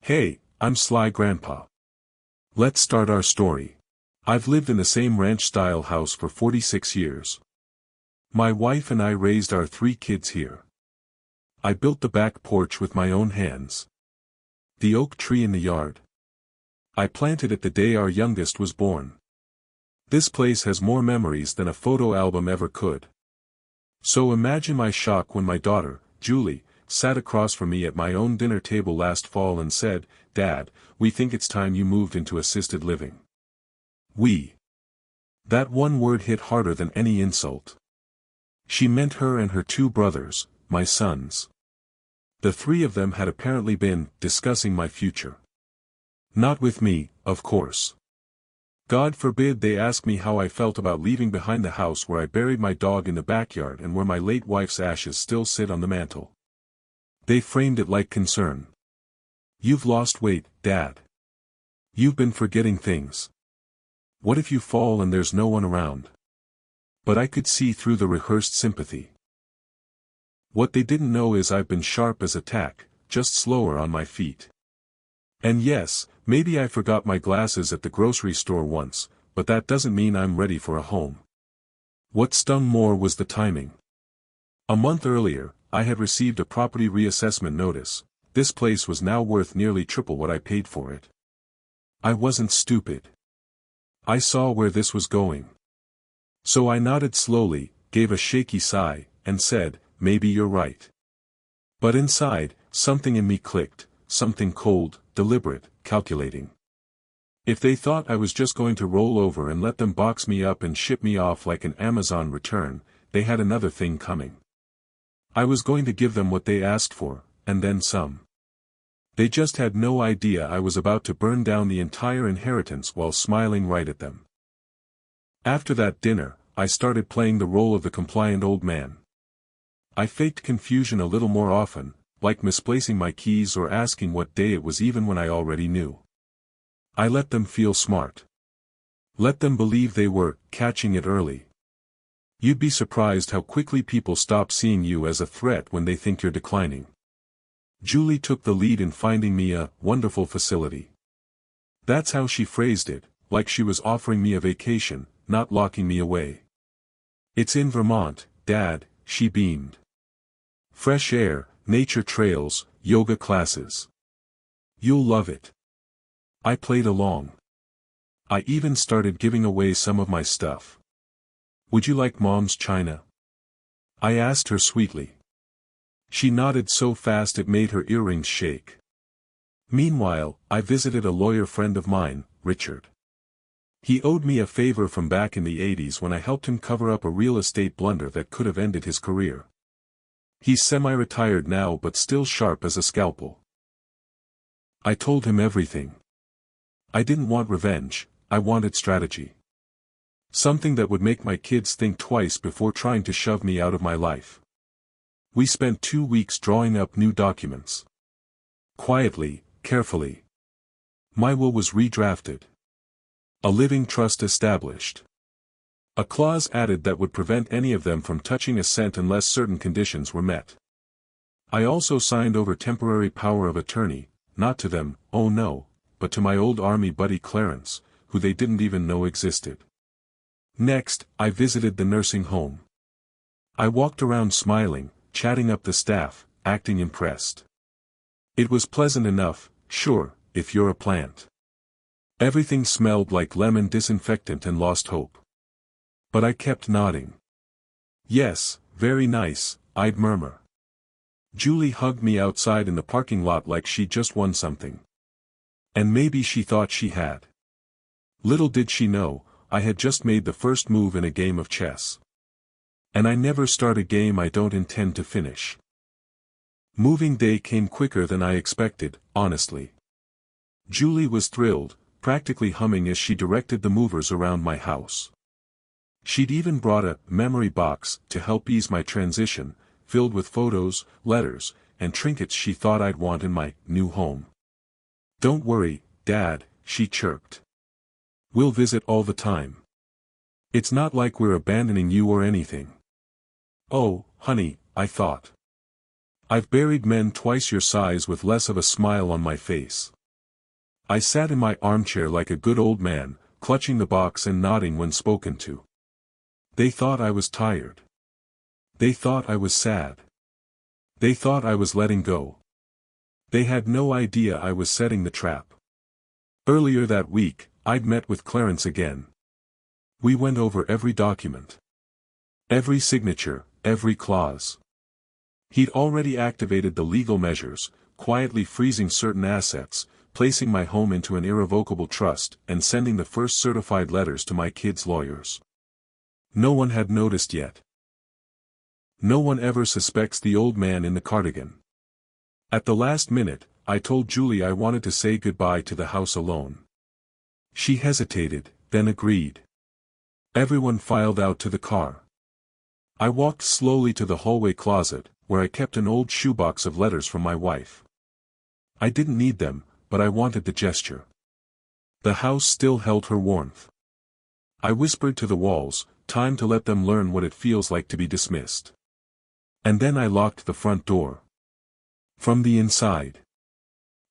Hey, I'm Sly Grandpa. Let's start our story. I've lived in the same ranch-style house for 46 years. My wife and I raised our 3 kids here. I built the back porch with my own hands. The oak tree in the yard. I planted it the day our youngest was born. This place has more memories than a photo album ever could. So imagine my shock when my daughter, Julie, sat across from me at my own dinner table last fall and said, "Dad, we think it's time you moved into assisted living." We. That one word hit harder than any insult. She meant her and her 2 brothers, my sons. The 3 of them had apparently been discussing my future. Not with me, of course. God forbid they ask me how I felt about leaving behind the house where I buried my dog in the backyard and where my late wife's ashes still sit on the mantel. They framed it like concern. "You've lost weight, Dad. You've been forgetting things. What if you fall and there's no one around?" But I could see through the rehearsed sympathy. What they didn't know is I've been sharp as a tack, just slower on my feet. And yes, maybe I forgot my glasses at the grocery store once, but that doesn't mean I'm ready for a home. What stung more was the timing. A month earlier, I had received a property reassessment notice. This place was now worth nearly triple what I paid for it. I wasn't stupid. I saw where this was going. So I nodded slowly, gave a shaky sigh, and said, "Maybe you're right." But inside, something in me clicked, something cold, deliberate, calculating. If they thought I was just going to roll over and let them box me up and ship me off like an Amazon return, they had another thing coming. I was going to give them what they asked for, and then some. They just had no idea I was about to burn down the entire inheritance while smiling right at them. After that dinner, I started playing the role of the compliant old man. I faked confusion a little more often, like misplacing my keys or asking what day it was even when I already knew. I let them feel smart. Let them believe they were catching it early. You'd be surprised how quickly people stop seeing you as a threat when they think you're declining. Julie took the lead in finding me a wonderful facility. That's how she phrased it, like she was offering me a vacation, not locking me away. "It's in Vermont, Dad," she beamed. "Fresh air, nature trails, yoga classes. You'll love it." I played along. I even started giving away some of my stuff. "Would you like Mom's china?" I asked her sweetly. She nodded so fast it made her earrings shake. Meanwhile, I visited a lawyer friend of mine, Richard. He owed me a favor from back in the 80s when I helped him cover up a real estate blunder that could have ended his career. He's semi-retired now but still sharp as a scalpel. I told him everything. I didn't want revenge, I wanted strategy. Something that would make my kids think twice before trying to shove me out of my life. We spent 2 weeks drawing up new documents. Quietly, carefully. My will was redrafted. A living trust established. A clause added that would prevent any of them from touching a cent unless certain conditions were met. I also signed over temporary power of attorney, not to them, oh no, but to my old army buddy Clarence, who they didn't even know existed. Next, I visited the nursing home. I walked around smiling, chatting up the staff, acting impressed. It was pleasant enough, sure, if you're a plant. Everything smelled like lemon disinfectant and lost hope. But I kept nodding. "Yes, very nice," I'd murmur. Julie hugged me outside in the parking lot like she'd just won something. And maybe she thought she had. Little did she know, I had just made the first move in a game of chess. And I never start a game I don't intend to finish. Moving day came quicker than I expected, honestly. Julie was thrilled, practically humming as she directed the movers around my house. She'd even brought a memory box to help ease my transition, filled with photos, letters, and trinkets she thought I'd want in my new home. "Don't worry, Dad," she chirped. "We'll visit all the time. It's not like we're abandoning you or anything." Oh, honey, I thought. I've buried men twice your size with less of a smile on my face. I sat in my armchair like a good old man, clutching the box and nodding when spoken to. They thought I was tired. They thought I was sad. They thought I was letting go. They had no idea I was setting the trap. Earlier that week, I'd met with Clarence again. We went over every document. Every signature, every clause. He'd already activated the legal measures, quietly freezing certain assets, placing my home into an irrevocable trust, and sending the first certified letters to my kids' lawyers. No one had noticed yet. No one ever suspects the old man in the cardigan. At the last minute, I told Julie I wanted to say goodbye to the house alone. She hesitated, then agreed. Everyone filed out to the car. I walked slowly to the hallway closet, where I kept an old shoebox of letters from my wife. I didn't need them, but I wanted the gesture. The house still held her warmth. I whispered to the walls, time to let them learn what it feels like to be dismissed. And then I locked the front door. From the inside.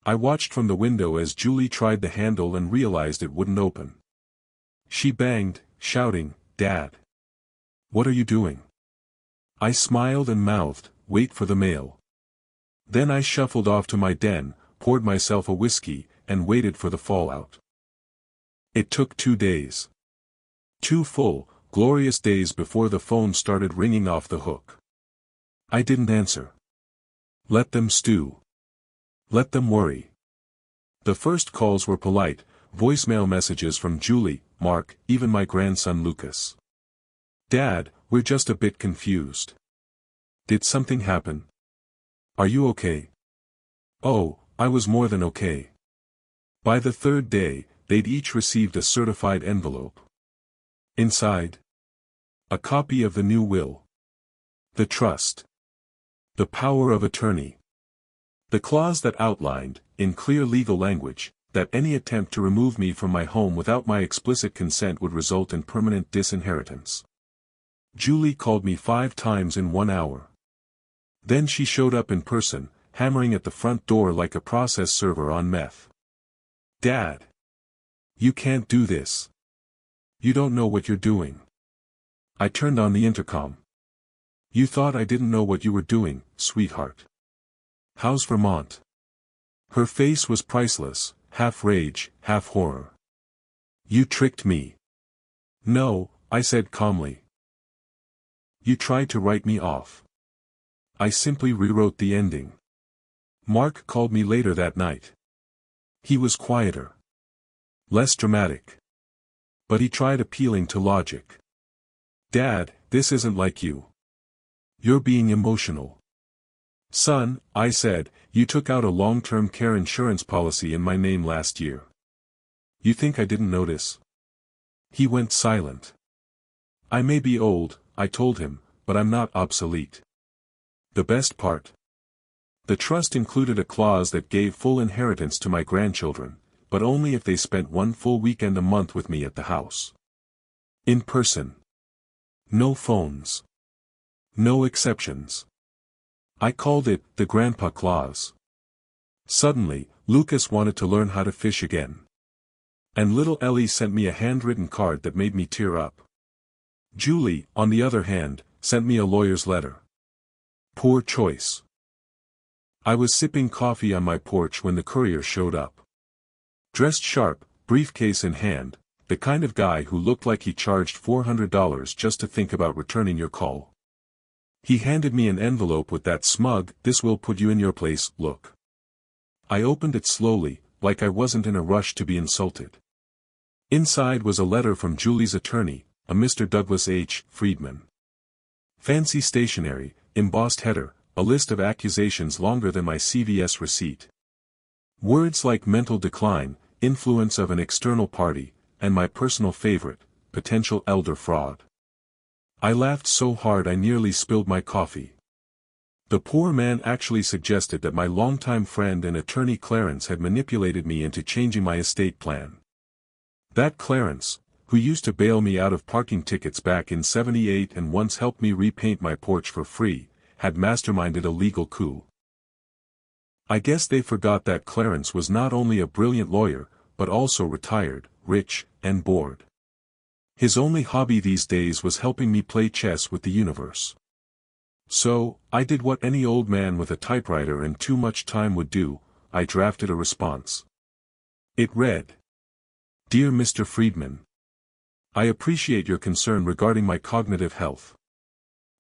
I watched from the window as Julie tried the handle and realized it wouldn't open. She banged, shouting, "Dad! What are you doing?" I smiled and mouthed, "Wait for the mail." Then I shuffled off to my den, poured myself a whiskey, and waited for the fallout. It took 2 days. 2 full, glorious days before the phone started ringing off the hook. I didn't answer. Let them stew. Let them worry. The first calls were polite, voicemail messages from Julie, Mark, even my grandson Lucas. "Dad, we're just a bit confused. Did something happen? Are you okay?" Oh, I was more than okay. By the 3rd day, they'd each received a certified envelope. Inside, a copy of the new will. The trust. The power of attorney. The clause that outlined, in clear legal language, that any attempt to remove me from my home without my explicit consent would result in permanent disinheritance. Julie called me 5 times in 1 hour. Then she showed up in person, hammering at the front door like a process server on meth. "Dad! You can't do this. You don't know what you're doing." I turned on the intercom. "You thought I didn't know what you were doing, sweetheart. How's Vermont?" Her face was priceless, half rage, half horror. "You tricked me." "No," I said calmly. "You tried to write me off." I simply rewrote the ending. Mark called me later that night. He was quieter. Less dramatic. But he tried appealing to logic. "Dad, this isn't like you. You're being emotional." "Son," I said, "you took out a long-term care insurance policy in my name last year. You think I didn't notice?" He went silent. "I may be old," I told him, "but I'm not obsolete." The best part. The trust included a clause that gave full inheritance to my grandchildren, but only if they spent 1 full weekend a month with me at the house. In person. No phones. No exceptions. I called it the Grandpa Clause. Suddenly, Lucas wanted to learn how to fish again. And little Ellie sent me a handwritten card that made me tear up. Julie, on the other hand, sent me a lawyer's letter. Poor choice. I was sipping coffee on my porch when the courier showed up. Dressed sharp, briefcase in hand, the kind of guy who looked like he charged $400 just to think about returning your call. He handed me an envelope with that smug, "This will put you in your place" look. I opened it slowly, like I wasn't in a rush to be insulted. Inside was a letter from Julie's attorney, a Mr. Douglas H. Friedman. Fancy stationery, embossed header, a list of accusations longer than my CVS receipt. Words like mental decline, influence of an external party, and my personal favorite, potential elder fraud. I laughed so hard I nearly spilled my coffee. The poor man actually suggested that my longtime friend and attorney Clarence had manipulated me into changing my estate plan. That Clarence, who used to bail me out of parking tickets back in '78 and once helped me repaint my porch for free, had masterminded a legal coup. I guess they forgot that Clarence was not only a brilliant lawyer, but also retired, rich, and bored. His only hobby these days was helping me play chess with the universe. So, I did what any old man with a typewriter and too much time would do, I drafted a response. It read, "Dear Mr. Friedman, I appreciate your concern regarding my cognitive health.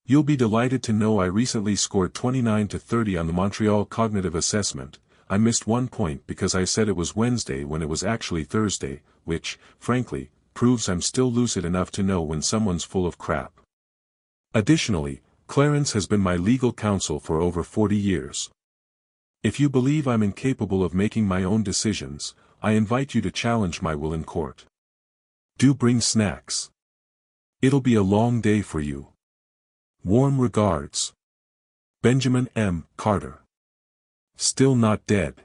You'll be delighted to know I recently scored 29 to 30 on the Montreal Cognitive Assessment. I missed 1 point because I said it was Wednesday when it was actually Thursday, which, frankly, proves I'm still lucid enough to know when someone's full of crap. Additionally, Clarence has been my legal counsel for over 40 years. If you believe I'm incapable of making my own decisions, I invite you to challenge my will in court. Do bring snacks. It'll be a long day for you. Warm regards. Benjamin M. Carter." Still not dead.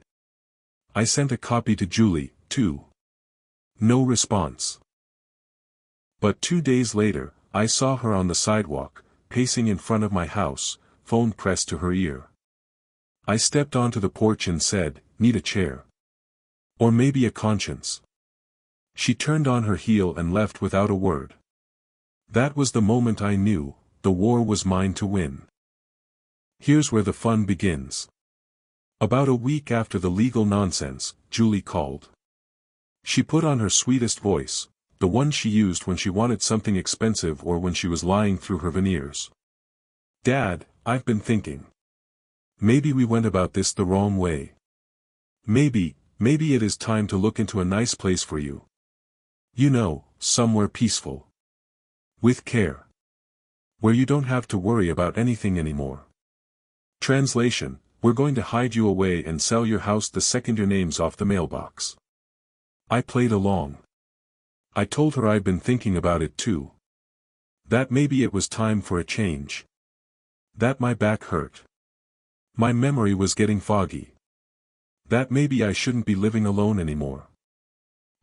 I sent a copy to Julie, too. No response. But 2 days later, I saw her on the sidewalk, pacing in front of my house, phone pressed to her ear. I stepped onto the porch and said, "Need a chair? Or maybe a conscience?" She turned on her heel and left without a word. That was the moment I knew, the war was mine to win. Here's where the fun begins. About a week after the legal nonsense, Julie called. She put on her sweetest voice, the one she used when she wanted something expensive or when she was lying through her veneers. "Dad, I've been thinking. Maybe we went about this the wrong way. Maybe it is time to look into a nice place for you. You know, somewhere peaceful. With care. Where you don't have to worry about anything anymore. Translation, we're going to hide you away and sell your house the second your name's off the mailbox." I played along. I told her I'd been thinking about it too. That maybe it was time for a change. That my back hurt. My memory was getting foggy. That maybe I shouldn't be living alone anymore.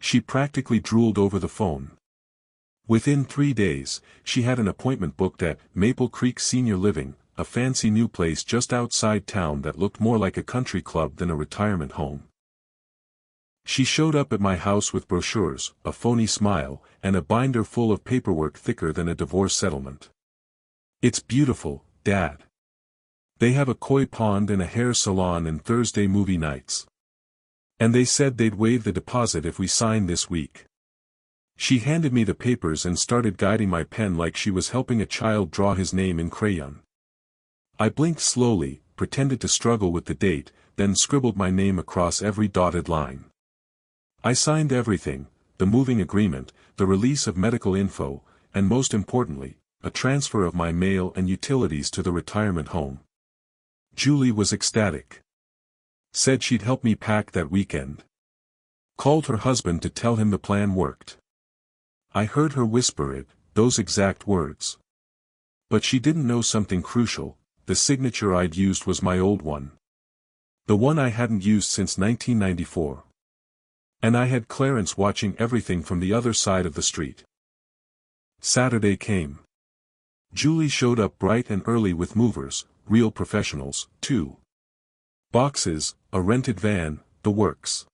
She practically drooled over the phone. Within 3 days, she had an appointment booked at Maple Creek Senior Living, a fancy new place just outside town that looked more like a country club than a retirement home. She showed up at my house with brochures, a phony smile, and a binder full of paperwork thicker than a divorce settlement. "It's beautiful, Dad. They have a koi pond and a hair salon and Thursday movie nights. And they said they'd waive the deposit if we signed this week." She handed me the papers and started guiding my pen like she was helping a child draw his name in crayon. I blinked slowly, pretended to struggle with the date, then scribbled my name across every dotted line. I signed everything, the moving agreement, the release of medical info, and most importantly, a transfer of my mail and utilities to the retirement home. Julie was ecstatic. Said she'd help me pack that weekend. Called her husband to tell him the plan worked. I heard her whisper it, those exact words. But she didn't know something crucial, the signature I'd used was my old one. The one I hadn't used since 1994. And I had Clarence watching everything from the other side of the street. Saturday came. Julie showed up bright and early with movers, real professionals, too. Boxes, a rented van, the works.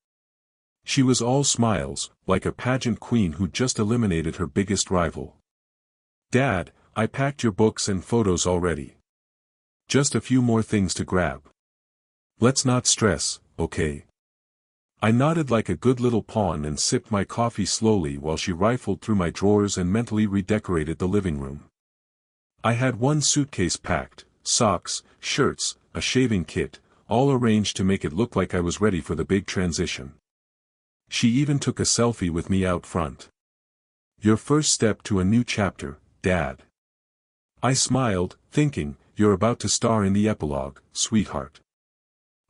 She was all smiles, like a pageant queen who'd just eliminated her biggest rival. "Dad, I packed your books and photos already. Just a few more things to grab. Let's not stress, okay?" I nodded like a good little pawn and sipped my coffee slowly while she rifled through my drawers and mentally redecorated the living room. I had 1 suitcase packed, socks, shirts, a shaving kit, all arranged to make it look like I was ready for the big transition. She even took a selfie with me out front. "Your first step to a new chapter, Dad." I smiled, thinking, you're about to star in the epilogue, sweetheart.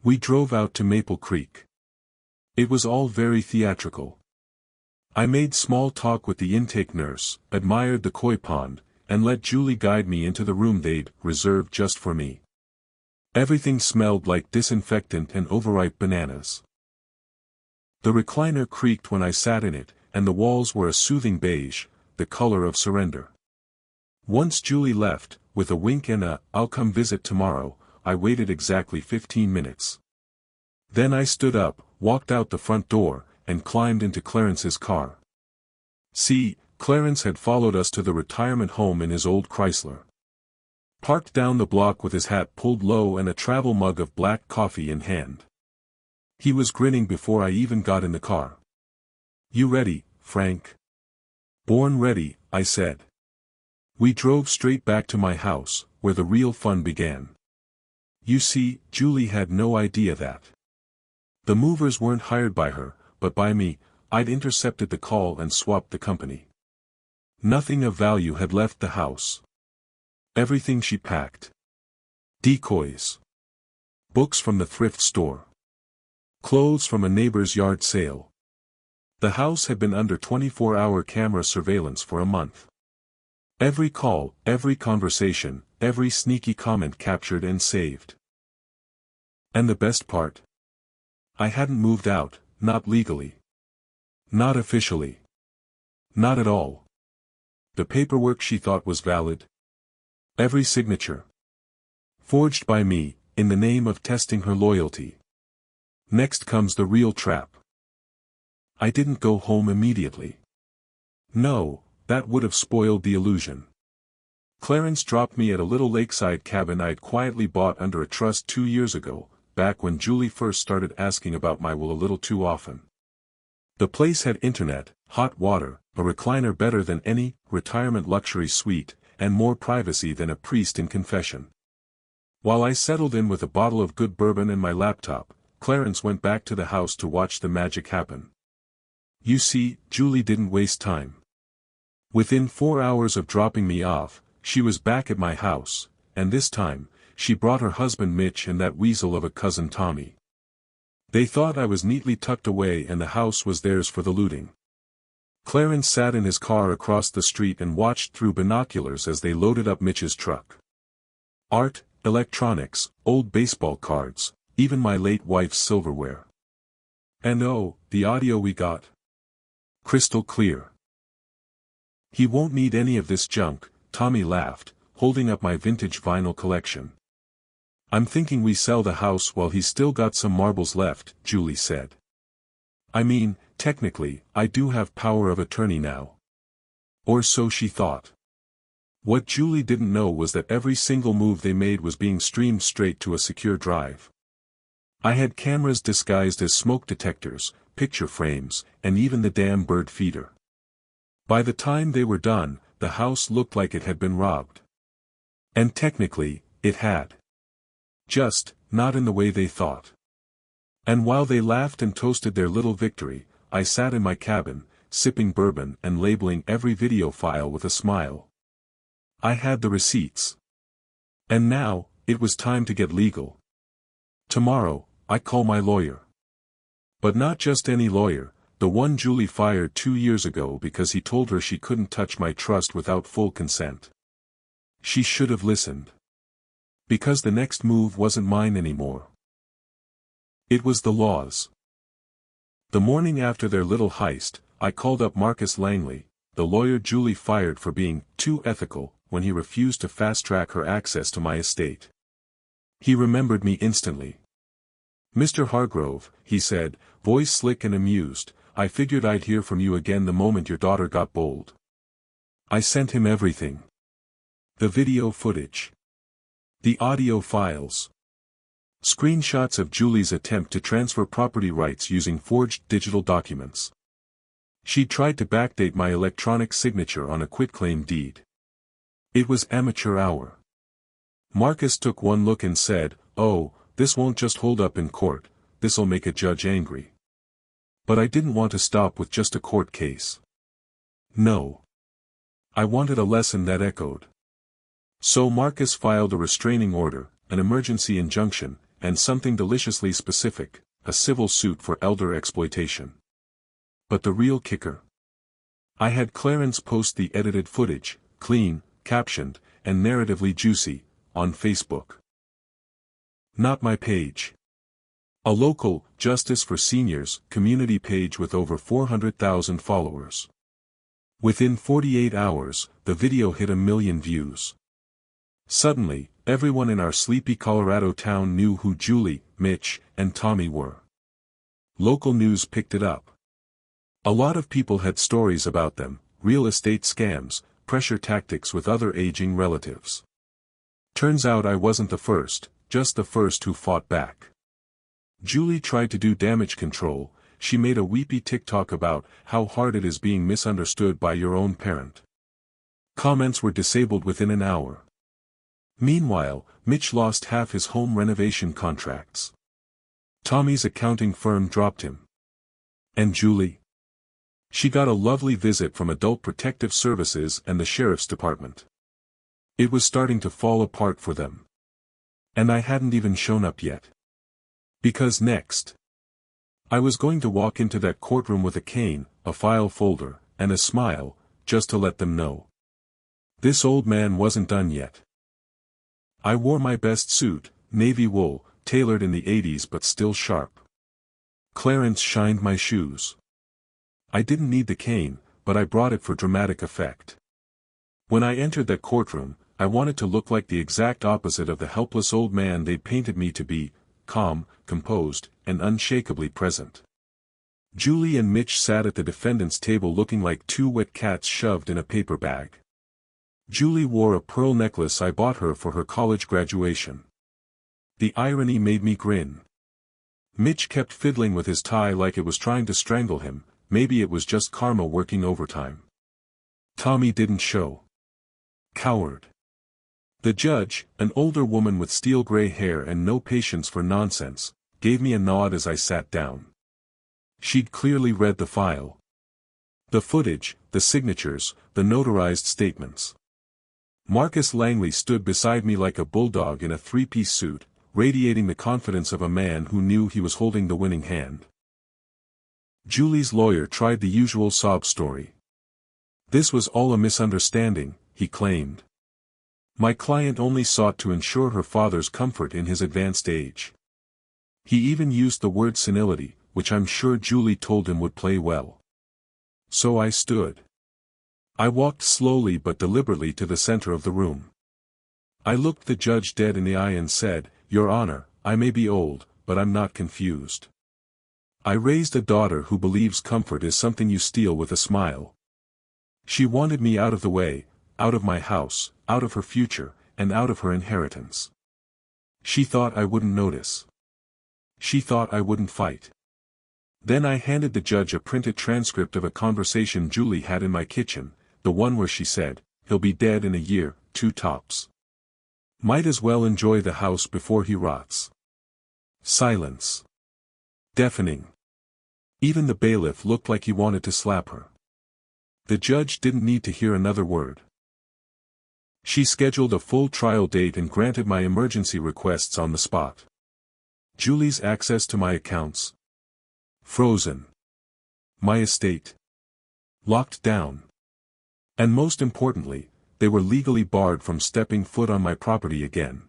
We drove out to Maple Creek. It was all very theatrical. I made small talk with the intake nurse, admired the koi pond, and let Julie guide me into the room they'd reserved just for me. Everything smelled like disinfectant and overripe bananas. The recliner creaked when I sat in it, and the walls were a soothing beige, the color of surrender. Once Julie left, with a wink and a "I'll come visit tomorrow," I waited exactly 15 minutes. Then I stood up, walked out the front door, and climbed into Clarence's car. See, Clarence had followed us to the retirement home in his old Chrysler. Parked down the block with his hat pulled low and a travel mug of black coffee in hand. He was grinning before I even got in the car. "You ready, Frank?" "Born ready," I said. We drove straight back to my house, where the real fun began. You see, Julie had no idea that the movers weren't hired by her, but by me. I'd intercepted the call and swapped the company. Nothing of value had left the house. Everything she packed. Decoys. Books from the thrift store. Clothes from a neighbor's yard sale. The house had been under 24-hour camera surveillance for a month. Every call, every conversation, every sneaky comment captured and saved. And the best part? I hadn't moved out, not legally. Not officially. Not at all. The paperwork she thought was valid. Every signature. Forged by me, in the name of testing her loyalty. Next comes the real trap. I didn't go home immediately. No, that would have spoiled the illusion. Clarence dropped me at a little lakeside cabin I'd quietly bought under a trust 2 years ago, back when Julie first started asking about my will a little too often. The place had internet, hot water, a recliner better than any retirement luxury suite, and more privacy than a priest in confession. While I settled in with a bottle of good bourbon and my laptop, Clarence went back to the house to watch the magic happen. You see, Julie didn't waste time. Within 4 hours of dropping me off, she was back at my house, and this time, she brought her husband Mitch and that weasel of a cousin Tommy. They thought I was neatly tucked away and the house was theirs for the looting. Clarence sat in his car across the street and watched through binoculars as they loaded up Mitch's truck. Art, electronics, old baseball cards, even my late wife's silverware. And oh, the audio we got. Crystal clear. "He won't need any of this junk," Tommy laughed, holding up my vintage vinyl collection. "I'm thinking we sell the house while he's still got some marbles left," Julie said. "I mean, technically, I do have power of attorney now." Or so she thought. What Julie didn't know was that every single move they made was being streamed straight to a secure drive. I had cameras disguised as smoke detectors, picture frames, and even the damn bird feeder. By the time they were done, the house looked like it had been robbed. And technically, it had. Just, not in the way they thought. And while they laughed and toasted their little victory, I sat in my cabin, sipping bourbon and labeling every video file with a smile. I had the receipts. And now, it was time to get legal. Tomorrow, I call my lawyer. But not just any lawyer, the one Julie fired 2 years ago because he told her she couldn't touch my trust without full consent. She should have listened. Because the next move wasn't mine anymore. It was the law's. The morning after their little heist, I called up Marcus Langley, the lawyer Julie fired for being too ethical when he refused to fast-track her access to my estate. He remembered me instantly. "Mr. Hargrove," he said, voice slick and amused, "I figured I'd hear from you again the moment your daughter got bold." I sent him everything. The video footage. The audio files. Screenshots of Julie's attempt to transfer property rights using forged digital documents. She tried to backdate my electronic signature on a quitclaim deed. It was amateur hour. Marcus took one look and said, "Oh, this won't just hold up in court, this'll make a judge angry." But I didn't want to stop with just a court case. No. I wanted a lesson that echoed. So Marcus filed a restraining order, an emergency injunction, and something deliciously specific, a civil suit for elder exploitation. But the real kicker? I had Clarence post the edited footage, clean, captioned, and narratively juicy, on Facebook. Not my page. A local, Justice for Seniors, community page with over 400,000 followers. Within 48 hours, the video hit 1 million views. Suddenly, everyone in our sleepy Colorado town knew who Julie, Mitch, and Tommy were. Local news picked it up. A lot of people had stories about them, real estate scams, pressure tactics with other aging relatives. Turns out I wasn't the first, just the first who fought back. Julie tried to do damage control. She made a weepy TikTok about how hard it is being misunderstood by your own parent. Comments were disabled within an hour. Meanwhile, Mitch lost half his home renovation contracts. Tommy's accounting firm dropped him. And Julie? She got a lovely visit from Adult Protective Services and the Sheriff's Department. It was starting to fall apart for them. And I hadn't even shown up yet. Because next, I was going to walk into that courtroom with a cane, a file folder, and a smile, just to let them know. This old man wasn't done yet. I wore my best suit, navy wool, tailored in the 80s but still sharp. Clarence shined my shoes. I didn't need the cane, but I brought it for dramatic effect. When I entered that courtroom, I wanted to look like the exact opposite of the helpless old man they'd painted me to be, calm, composed, and unshakably present. Julie and Mitch sat at the defendant's table looking like two wet cats shoved in a paper bag. Julie wore a pearl necklace I bought her for her college graduation. The irony made me grin. Mitch kept fiddling with his tie like it was trying to strangle him. Maybe it was just karma working overtime. Tommy didn't show. Coward. The judge, an older woman with steel gray hair and no patience for nonsense, gave me a nod as I sat down. She'd clearly read the file. The footage, the signatures, the notarized statements. Marcus Langley stood beside me like a bulldog in a three-piece suit, radiating the confidence of a man who knew he was holding the winning hand. Julie's lawyer tried the usual sob story. This was all a misunderstanding, he claimed. My client only sought to ensure her father's comfort in his advanced age. He even used the word senility, which I'm sure Julie told him would play well. So I stood. I walked slowly but deliberately to the center of the room. I looked the judge dead in the eye and said, "Your Honor, I may be old, but I'm not confused. I raised a daughter who believes comfort is something you steal with a smile. She wanted me out of the way, out of my house, out of her future, and out of her inheritance. She thought I wouldn't notice. She thought I wouldn't fight." Then I handed the judge a printed transcript of a conversation Julie had in my kitchen, the one where she said, "He'll be dead in a year, 2 tops. Might as well enjoy the house before he rots." Silence. Deafening. Even the bailiff looked like he wanted to slap her. The judge didn't need to hear another word. She scheduled a full trial date and granted my emergency requests on the spot. Julie's access to my accounts. Frozen. My estate. Locked down. And most importantly, they were legally barred from stepping foot on my property again.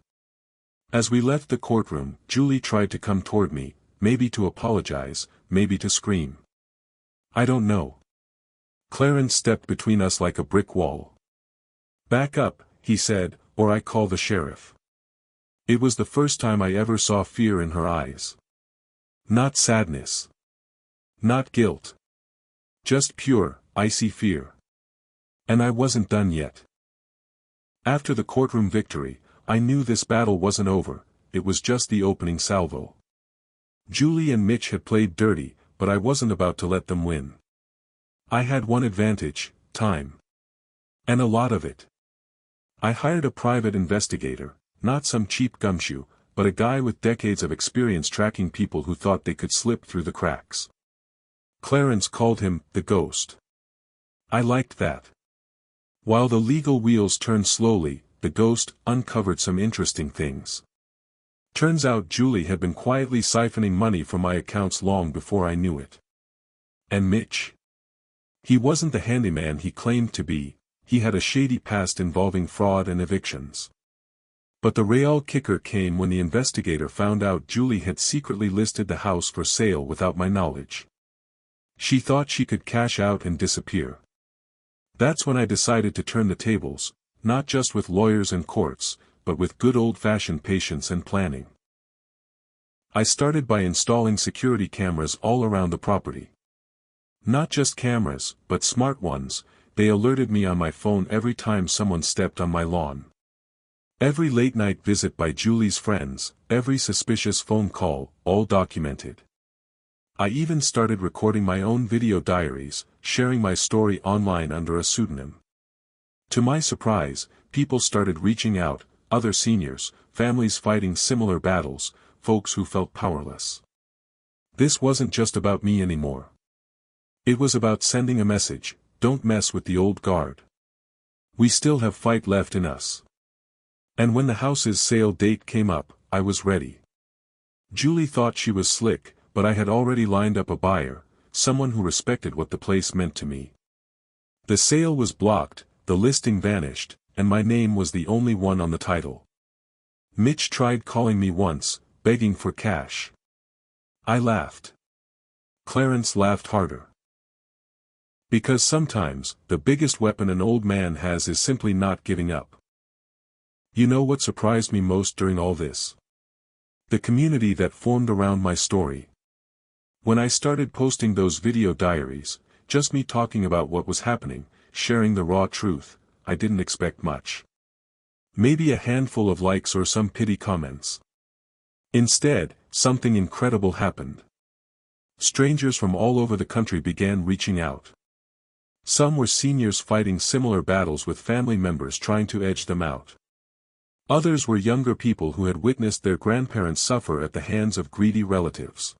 As we left the courtroom, Julie tried to come toward me, maybe to apologize, maybe to scream. I don't know. Clarence stepped between us like a brick wall. "Back up," he said, "or I call the sheriff." It was the first time I ever saw fear in her eyes. Not sadness. Not guilt. Just pure, icy fear. And I wasn't done yet. After the courtroom victory, I knew this battle wasn't over, it was just the opening salvo. Julie and Mitch had played dirty, but I wasn't about to let them win. I had one advantage, time. And a lot of it. I hired a private investigator, not some cheap gumshoe, but a guy with decades of experience tracking people who thought they could slip through the cracks. Clarence called him, the Ghost. I liked that. While the legal wheels turned slowly, the Ghost uncovered some interesting things. Turns out Julie had been quietly siphoning money from my accounts long before I knew it. And Mitch? He wasn't the handyman he claimed to be, he had a shady past involving fraud and evictions. But the real kicker came when the investigator found out Julie had secretly listed the house for sale without my knowledge. She thought she could cash out and disappear. That's when I decided to turn the tables, not just with lawyers and courts, but with good old-fashioned patience and planning. I started by installing security cameras all around the property. Not just cameras, but smart ones. They alerted me on my phone every time someone stepped on my lawn. Every late-night visit by Julie's friends, every suspicious phone call, all documented. I even started recording my own video diaries, sharing my story online under a pseudonym. To my surprise, people started reaching out, other seniors, families fighting similar battles, folks who felt powerless. This wasn't just about me anymore. It was about sending a message: don't mess with the old guard. We still have fight left in us. And when the house's sale date came up, I was ready. Julie thought she was slick, but I had already lined up a buyer, someone who respected what the place meant to me. The sale was blocked, the listing vanished, and my name was the only one on the title. Mitch tried calling me once, begging for cash. I laughed. Clarence laughed harder. Because sometimes, the biggest weapon an old man has is simply not giving up. You know what surprised me most during all this? The community that formed around my story. When I started posting those video diaries, just me talking about what was happening, sharing the raw truth, I didn't expect much. Maybe a handful of likes or some pity comments. Instead, something incredible happened. Strangers from all over the country began reaching out. Some were seniors fighting similar battles with family members trying to edge them out. Others were younger people who had witnessed their grandparents suffer at the hands of greedy relatives.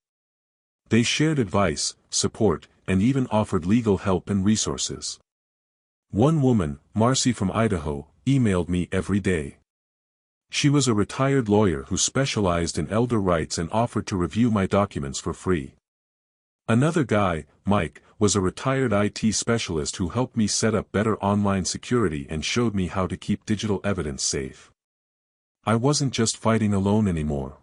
They shared advice, support, and even offered legal help and resources. One woman, Marcy from Idaho, emailed me every day. She was a retired lawyer who specialized in elder rights and offered to review my documents for free. Another guy, Mike, was a retired IT specialist who helped me set up better online security and showed me how to keep digital evidence safe. I wasn't just fighting alone anymore.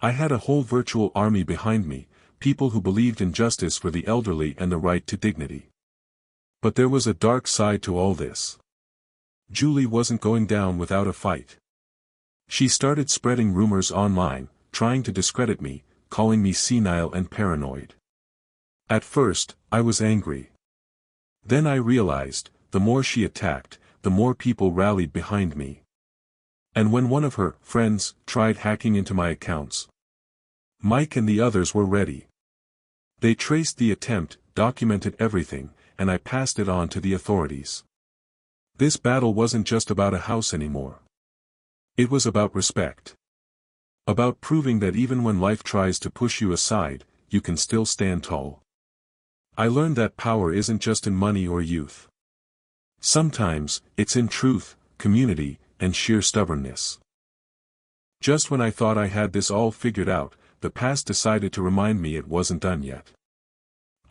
I had a whole virtual army behind me, people who believed in justice for the elderly and the right to dignity. But there was a dark side to all this. Julie wasn't going down without a fight. She started spreading rumors online, trying to discredit me, calling me senile and paranoid. At first, I was angry. Then I realized, the more she attacked, the more people rallied behind me. And when one of her friends tried hacking into my accounts, Mike and the others were ready. They traced the attempt, documented everything, and I passed it on to the authorities. This battle wasn't just about a house anymore. It was about respect. About proving that even when life tries to push you aside, you can still stand tall. I learned that power isn't just in money or youth. Sometimes, it's in truth, community, and sheer stubbornness. Just when I thought I had this all figured out, the past decided to remind me it wasn't done yet.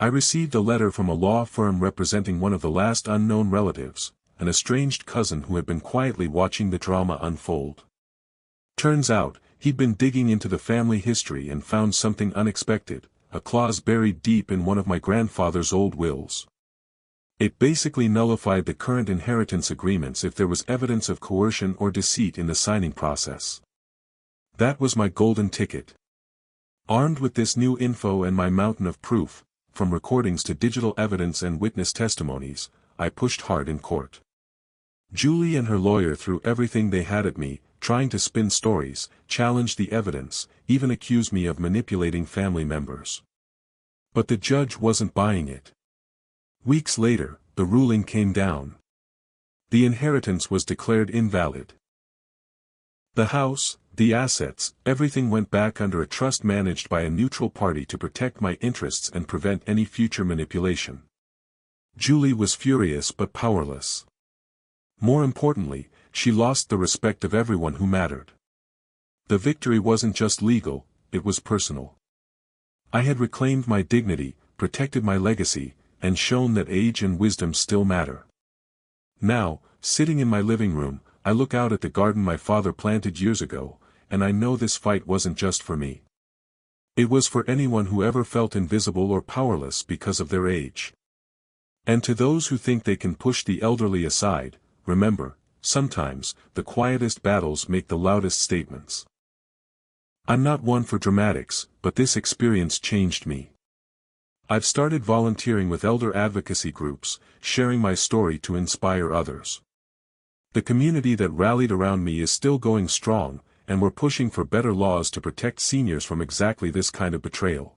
I received a letter from a law firm representing one of the last unknown relatives, an estranged cousin who had been quietly watching the drama unfold. Turns out, he'd been digging into the family history and found something unexpected, a clause buried deep in one of my grandfather's old wills. It basically nullified the current inheritance agreements if there was evidence of coercion or deceit in the signing process. That was my golden ticket. Armed with this new info and my mountain of proof, from recordings to digital evidence and witness testimonies, I pushed hard in court. Julie and her lawyer threw everything they had at me, trying to spin stories, challenge the evidence, even accuse me of manipulating family members. But the judge wasn't buying it. Weeks later, the ruling came down. The inheritance was declared invalid. The house, the assets, everything went back under a trust managed by a neutral party to protect my interests and prevent any future manipulation. Julie was furious but powerless. More importantly, she lost the respect of everyone who mattered. The victory wasn't just legal, it was personal. I had reclaimed my dignity, protected my legacy, and shown that age and wisdom still matter. Now, sitting in my living room, I look out at the garden my father planted years ago, and I know this fight wasn't just for me. It was for anyone who ever felt invisible or powerless because of their age. And to those who think they can push the elderly aside, remember, sometimes, the quietest battles make the loudest statements. I'm not one for dramatics, but this experience changed me. I've started volunteering with elder advocacy groups, sharing my story to inspire others. The community that rallied around me is still going strong, and we're pushing for better laws to protect seniors from exactly this kind of betrayal.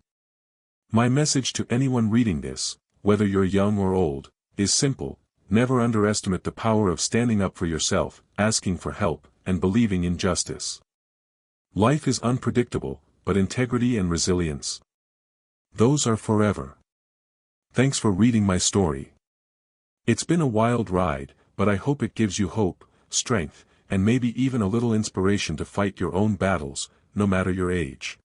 My message to anyone reading this, whether you're young or old, is simple: never underestimate the power of standing up for yourself, asking for help, and believing in justice. Life is unpredictable, but integrity and resilience, those are forever. Thanks for reading my story. It's been a wild ride, but I hope it gives you hope, strength, and maybe even a little inspiration to fight your own battles, no matter your age.